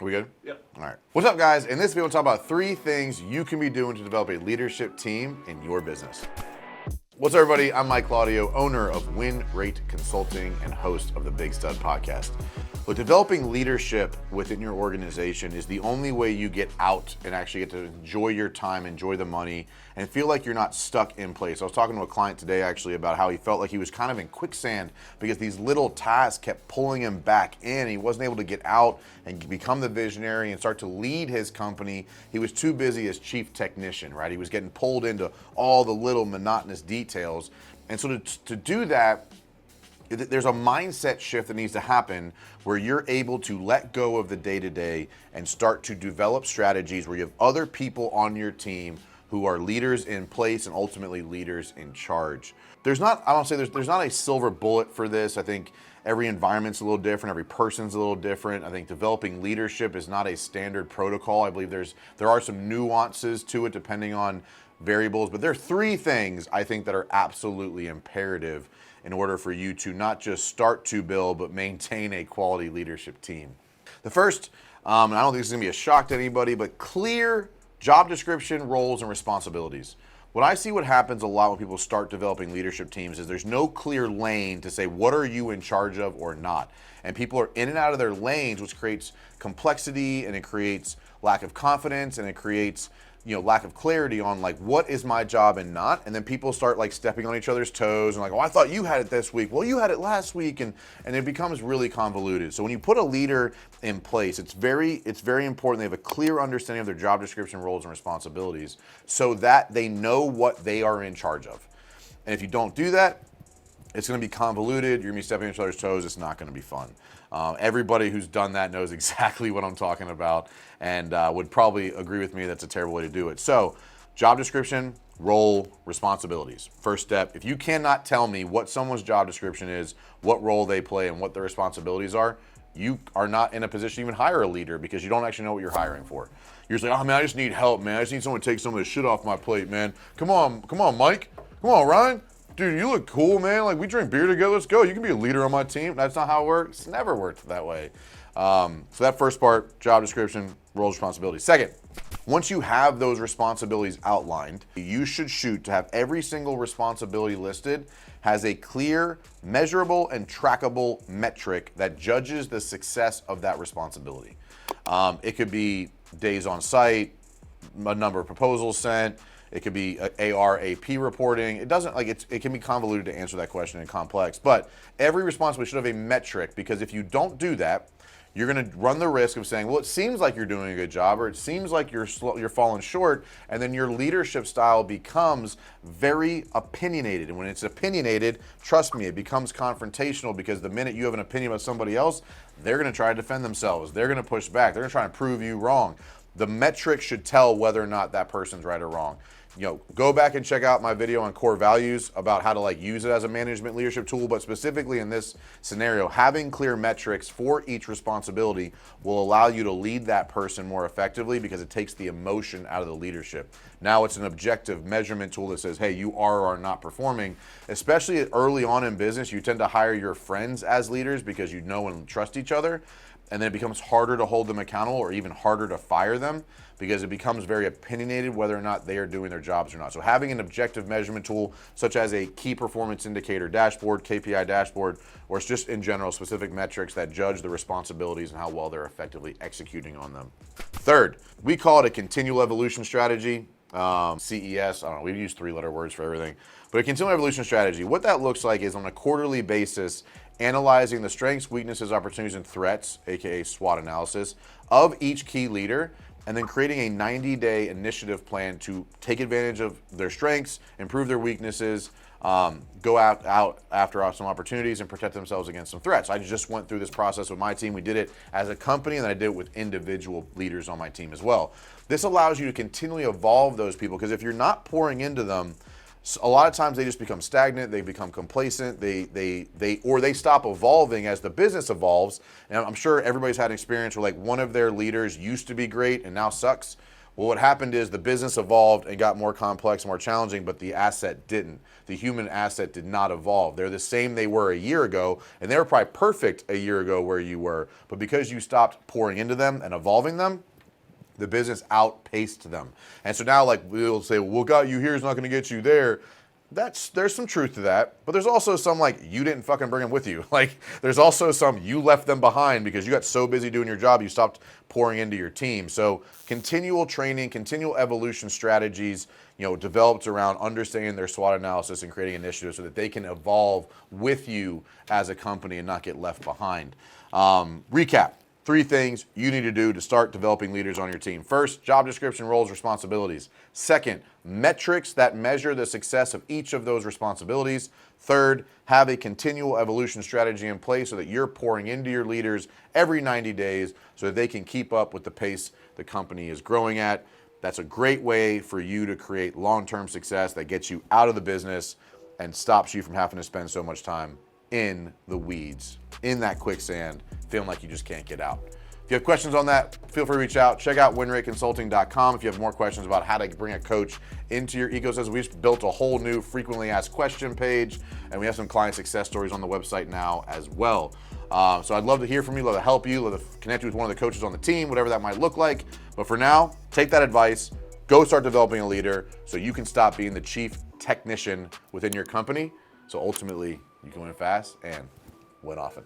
Are we good? Yep. All right. What's up, guys? In this video, we'll talk about 3 things you can be doing to develop a leadership team in your business. What's up, everybody? I'm Mike Claudio, owner of WinRate Consulting and host of the Big Stud podcast. Look, developing leadership within your organization is the only way you get out and actually get to enjoy your time, enjoy the money, and feel like you're not stuck in place. I was talking to a client today actually about how he felt like he was kind of in quicksand because these little tasks kept pulling him back in. He wasn't able to get out and become the visionary and start to lead his company. He was too busy as chief technician, right? He was getting pulled into all the little monotonous details. And so to do that, there's a mindset shift that needs to happen where you're able to let go of the day-to-day and start to develop strategies where you have other people on your team who are leaders in place and ultimately leaders in charge. There's not a silver bullet for this. I think every environment's a little different, every person's a little different. I think developing leadership is not a standard protocol. I believe there are some nuances to it depending on variables, but there are 3 things I think that are absolutely imperative in order for you to not just start to build, but maintain a quality leadership team. The first, and I don't think this is gonna be a shock to anybody, but clear job description, roles, and responsibilities. What I see what happens a lot when people start developing leadership teams is there's no clear lane to say what are you in charge of or not. And people are in and out of their lanes, which creates complexity and it creates lack of confidence and it creates lack of clarity on like what is my job and not, and then people start like stepping on each other's toes and like, oh, I thought you had it this week. Well, you had it last week, and it becomes really convoluted. So when you put a leader in place, it's very important they have a clear understanding of their job description, roles, and responsibilities so that they know what they are in charge of. And if you don't do that, it's going to be convoluted. You're going to be stepping on each other's toes. It's not going to be fun. Everybody who's done that knows exactly what I'm talking about and would probably agree with me that's a terrible way to do it. So, job description, role, responsibilities. First step, if you cannot tell me what someone's job description is, what role they play, and what their responsibilities are, you are not in a position to even hire a leader because you don't actually know what you're hiring for. You're just like, oh man, I just need help, man. I just need someone to take some of this shit off my plate, man. Come on, Mike. Come on, Ryan. Dude, you look cool, man. Like, we drink beer together. Let's go. You can be a leader on my team. That's not how it works. It's never worked that way. So that first part, job description, roles, responsibilities. Second, once you have those responsibilities outlined, you should shoot to have every single responsibility listed has a clear, measurable, and trackable metric that judges the success of that responsibility. It could be days on site, a number of proposals sent. It could be AR, AP reporting. It doesn't it can be convoluted to answer that question and complex, but every responsibility should have a metric because if you don't do that, you're going to run the risk of saying, well, it seems like you're doing a good job or it seems like you're falling short, and then your leadership style becomes very opinionated. And when it's opinionated, trust me, it becomes confrontational because the minute you have an opinion about somebody else, they're going to try to defend themselves. They're going to push back. They're going to try to prove you wrong. The metric should tell whether or not that person's right or wrong. Go back and check out my video on core values about how to use it as a management leadership tool, but specifically in this scenario, having clear metrics for each responsibility will allow you to lead that person more effectively because it takes the emotion out of the leadership. Now it's an objective measurement tool that says, hey, you are or are not performing. Especially early on in business, you tend to hire your friends as leaders because you know and trust each other. And then it becomes harder to hold them accountable or even harder to fire them because it becomes very opinionated whether or not they are doing their jobs or not. So having an objective measurement tool such as a key performance indicator dashboard, KPI dashboard, or it's just in general specific metrics that judge the responsibilities and how well they're effectively executing on them. Third, we call it a continual evolution strategy. CES, I don't know, we've used 3-letter words for everything. But a continual evolution strategy, what that looks like is on a quarterly basis, analyzing the strengths, weaknesses, opportunities, and threats, aka SWOT analysis, of each key leader, and then creating a 90-day initiative plan to take advantage of their strengths, improve their weaknesses, go out after some opportunities, and protect themselves against some threats. I just went through this process with my team. We did it as a company, and then I did it with individual leaders on my team as well. This allows you to continually evolve those people, because if you're not pouring into them, a lot of times they just become stagnant, they become complacent, or they stop evolving as the business evolves. And I'm sure everybody's had an experience where like one of their leaders used to be great and now sucks. Well, what happened is the business evolved and got more complex, more challenging, but the asset didn't. The human asset did not evolve. They're the same they were a year ago, and they were probably perfect a year ago where you were, but because you stopped pouring into them and evolving them, the business outpaced them. And so now, like, we'll say, well, what got you here is not going to get you there. There's some truth to that, but there's also some, like, you didn't fucking bring them with you. Like, there's also some you left them behind because you got so busy doing your job, you stopped pouring into your team. So continual training, continual evolution strategies, developed around understanding their SWOT analysis and creating initiatives so that they can evolve with you as a company and not get left behind. Recap. 3 things you need to do to start developing leaders on your team. First, job description, roles, responsibilities. Second, metrics that measure the success of each of those responsibilities. Third, have a continual evolution strategy in place so that you're pouring into your leaders every 90 days so that they can keep up with the pace the company is growing at. That's a great way for you to create long-term success that gets you out of the business and stops you from having to spend so much time in the weeds, in that quicksand, feeling like you just can't get out. If you have questions on that, feel free to reach out. Check out WinRateConsulting.com if you have more questions about how to bring a coach into your ecosystem. We've built a whole new frequently asked question page, and we have some client success stories on the website now as well. So I'd love to hear from you, love to help you, love to connect you with one of the coaches on the team, whatever that might look like. But for now, take that advice, go start developing a leader so you can stop being the chief technician within your company. So ultimately, you can win fast and win often.